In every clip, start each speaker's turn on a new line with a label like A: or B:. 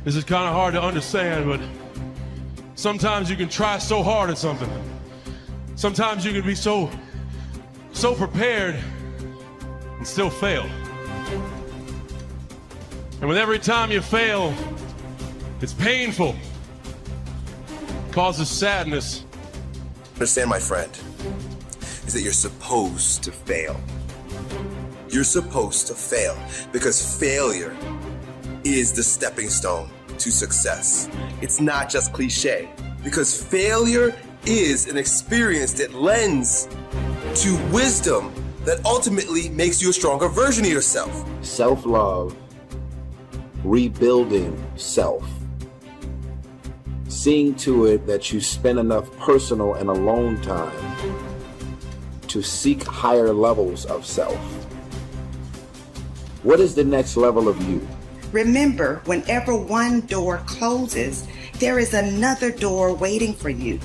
A: This is kind of hard to understand, but sometimes you can try so hard at something. Sometimes you can be so prepared and still fail. And with every time you fail, it's painful. It causes sadness.
B: Understand, my friend, is that you're supposed to fail. You're supposed to fail because failure is the stepping stone to success. It's not just cliche, because failure is an experience that lends to wisdom that ultimately makes you a stronger version of yourself.
C: Self-love, rebuilding self, seeing to it that you spend enough personal and alone time to seek higher levels of self. What is the next level of you?
D: Remember, whenever one door closes, there is another door waiting for you.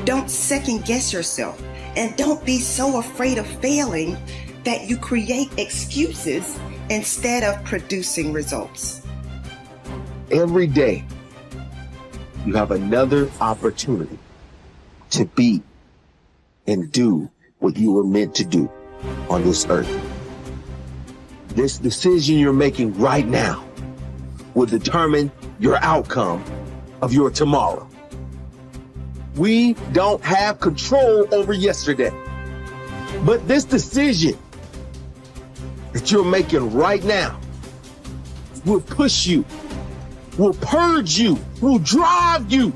D: Don't second guess yourself, and don't be so afraid of failing that you create excuses instead of producing results.
C: Every day, you have another opportunity to be and do what you were meant to do on this earth. This decision you're making right now will determine your outcome of your tomorrow. We don't have control over yesterday, but this decision that you're making right now will push you, will purge you, will drive you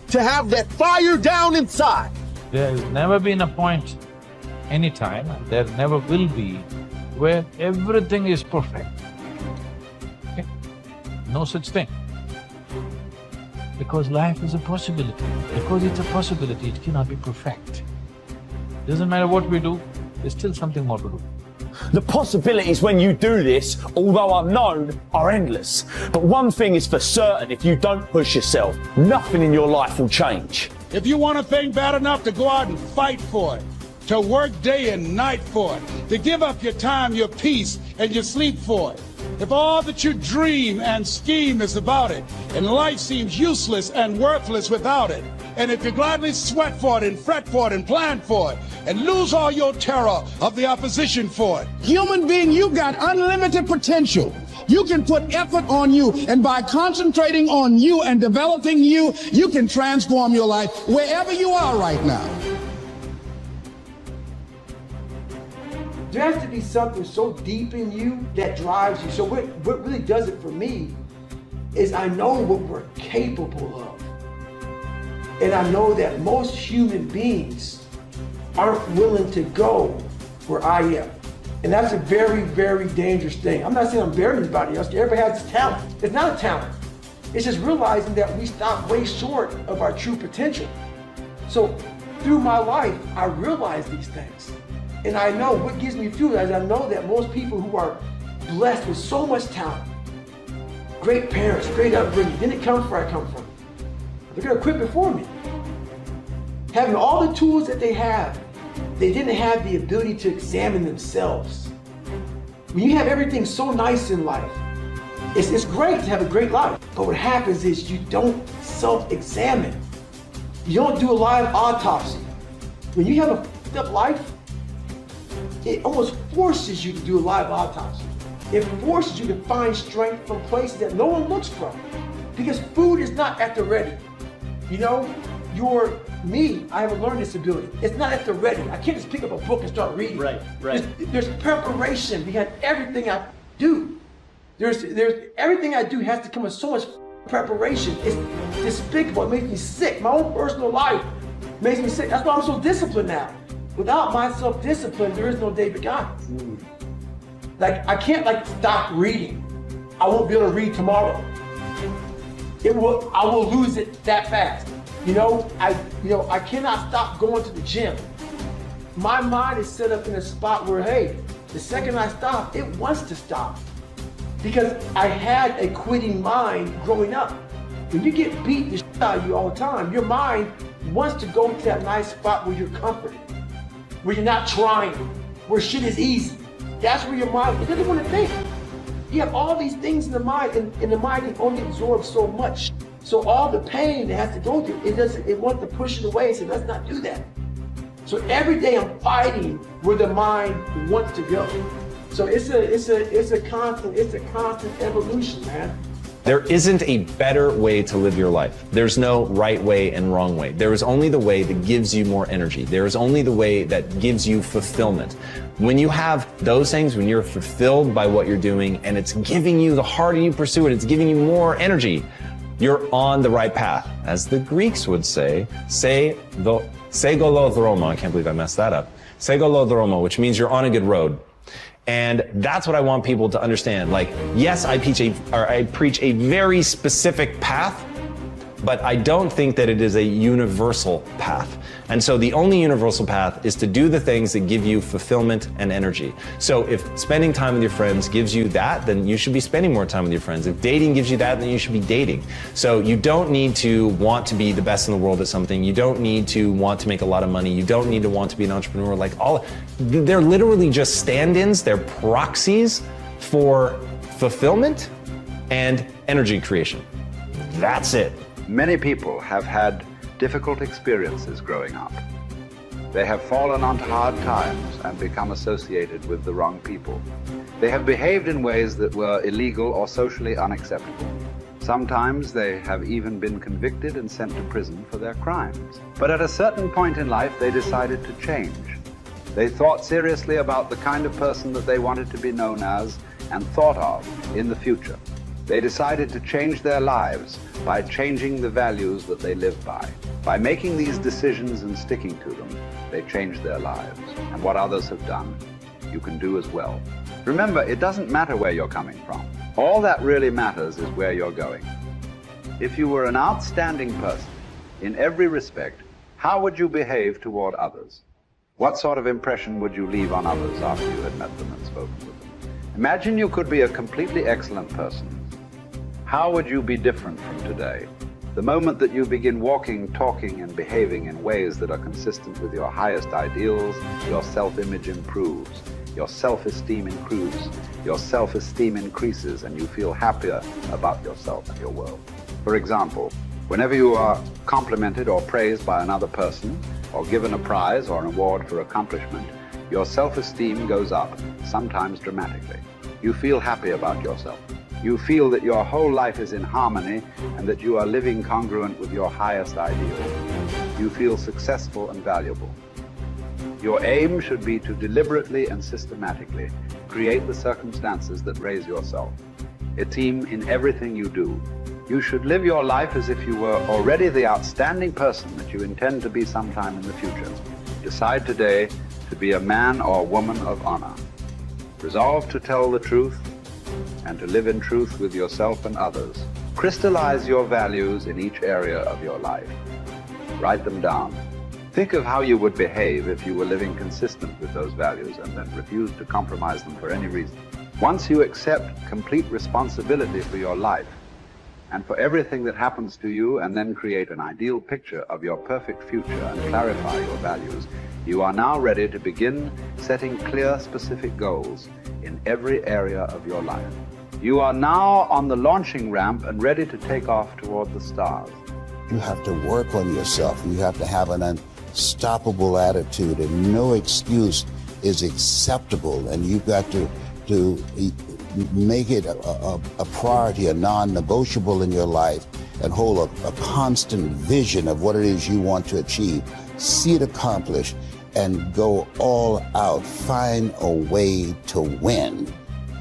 C: to have that fire down inside.
E: There's never been a point, anytime, and there never will be, where everything is perfect. Okay? No such thing. Because life is a possibility. Because it's a possibility, it cannot be perfect. Doesn't matter what we do, there's still something more to do.
F: The possibilities when you do this, although unknown, are endless. But one thing is for certain, if you don't push yourself, nothing in your life will change.
G: If you want a thing bad enough to go out and fight for it, to work day and night for it, to give up your time, your peace, and your sleep for it, if all that you dream and scheme is about it, and life seems useless and worthless without it, and if you gladly sweat for it and fret for it and plan for it, and lose all your terror of the opposition for it, human being, you got unlimited potential. You can put effort on you, and by concentrating on you and developing you, you can transform your life wherever you are right now.
H: There has to be something so deep in you that drives you. So what really does it for me is I know what we're capable of. And I know that most human beings aren't willing to go where I am. And that's a very, very dangerous thing. I'm not saying I'm better than anybody else. Everybody has this talent. It's not a talent. It's just realizing that we stop way short of our true potential. So through my life, I realize these things. And I know what gives me fuel is I know that most people who are blessed with so much talent, great parents, great upbringing, didn't come from where I come from. They're gonna quit before me. Having all the tools that they have, they didn't have the ability to examine themselves. When you have everything so nice in life, it's great to have a great life, but what happens is you don't self-examine. You don't do a live autopsy. When you have a fucked up life, it almost forces you to do a live autopsy. It forces you to find strength from places that no one looks from. Because food is not at the ready. You know, I have a learning disability. It's not at the ready. I can't just pick up a book and start reading. Right. There's preparation behind everything I do. There's everything I do has to come with so much preparation. It's despicable. It makes me sick. My own personal life makes me sick. That's why I'm so disciplined now. Without my self-discipline, there is no David Goggins. Like, I can't stop reading. I won't be able to read tomorrow. I will lose it that fast. I cannot stop going to the gym. My mind is set up in a spot where, hey, the second I stop, it wants to stop. Because I had a quitting mind growing up. When you get beat the shit out of you all the time, your mind wants to go to that nice spot where you're comforted, where you're not trying, where shit is easy. That's where your mind, it doesn't want to think. You have all these things in the mind, and the mind can only absorb so much. So all the pain it has to go through, it wants to push it away and say, let's not do that. So every day I'm fighting where the mind wants to go. So it's a constant evolution, man.
I: There isn't a better way to live your life. There's no right way and wrong way. There is only the way that gives you more energy. There is only the way that gives you fulfillment. When you have those things, when you're fulfilled by what you're doing and it's giving you, the harder you pursue it, it's giving you more energy, you're on the right path. As the Greeks would say, segolodromo, I can't believe I messed that up. Segolodromo, which means you're on a good road. And that's what I want people to understand. Like, yes, I preach a very specific path, but I don't think that it is a universal path. And so the only universal path is to do the things that give you fulfillment and energy. So if spending time with your friends gives you that, then you should be spending more time with your friends. If dating gives you that, then you should be dating. So you don't need to want to be the best in the world at something. You don't need to want to make a lot of money. You don't need to want to be an entrepreneur. Like, they're literally just stand-ins. They're proxies for fulfillment and energy creation. That's it.
J: Many people have had difficult experiences growing up. They have fallen onto hard times and become associated with the wrong people. They have behaved in ways that were illegal or socially unacceptable. Sometimes they have even been convicted and sent to prison for their crimes. But at a certain point in life, they decided to change. They thought seriously about the kind of person that they wanted to be known as and thought of in the future. They decided to change their lives by changing the values that they live by. By making these decisions and sticking to them, they changed their lives. And what others have done, you can do as well. Remember, it doesn't matter where you're coming from. All that really matters is where you're going. If you were an outstanding person in every respect, how would you behave toward others? What sort of impression would you leave on others after you had met them and spoken with them? Imagine you could be a completely excellent person. How would you be different from today? The moment that you begin walking, talking, and behaving in ways that are consistent with your highest ideals, your self-image improves, your self-esteem improves, your self-esteem increases, and you feel happier about yourself and your world. For example, whenever you are complimented or praised by another person, or given a prize or an award for accomplishment, your self-esteem goes up, sometimes dramatically. You feel happy about yourself. You feel that your whole life is in harmony and that you are living congruent with your highest ideal. You feel successful and valuable. Your aim should be to deliberately and systematically create the circumstances that raise yourself. A team in everything you do. You should live your life as if you were already the outstanding person that you intend to be sometime in the future. Decide today to be a man or woman of honor. Resolve to tell the truth and to live in truth with yourself and others. Crystallize your values in each area of your life. Write them down. Think of how you would behave if you were living consistent with those values and then refused to compromise them for any reason. Once you accept complete responsibility for your life and for everything that happens to you, and then create an ideal picture of your perfect future and clarify your values, you are now ready to begin setting clear, specific goals in every area of your life. You are now on the launching ramp and ready to take off toward the stars.
K: You have to work on yourself. You have to have an unstoppable attitude, and no excuse is acceptable. And you've got to make it a priority, a non-negotiable in your life, and hold a constant vision of what it is you want to achieve. See it accomplished and go all out. Find a way to win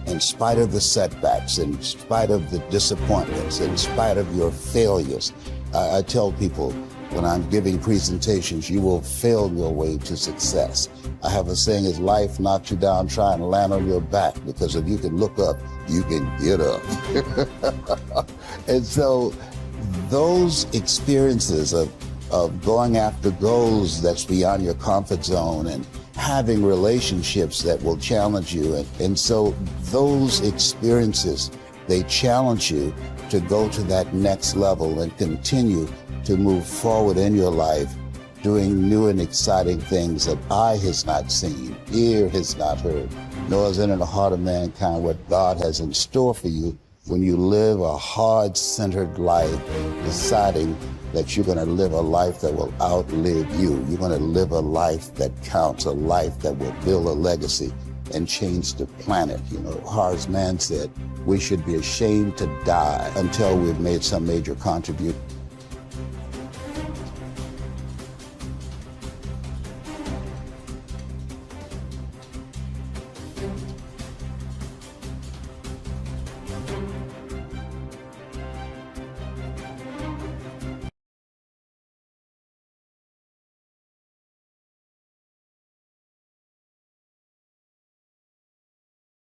K: in spite of the setbacks, in spite of the disappointments, in spite of your failures. I tell people when I'm giving presentations, you will fail your way to success. I have a saying, is life knocks you down, try and land on your back, because if you can look up, you can get up. And so those experiences of going after goals that's beyond your comfort zone and having relationships that will challenge you. And so those experiences, they challenge you to go to that next level and continue to move forward in your life, doing new and exciting things that eye has not seen, ear has not heard, nor is it in the heart of mankind what God has in store for you when you live a heart-centered life, deciding that you're going to live a life that will outlive you. You're going to live a life that counts, a life that will build a legacy and change the planet. You know, Horace Mann said, we should be ashamed to die until we've made some major contribution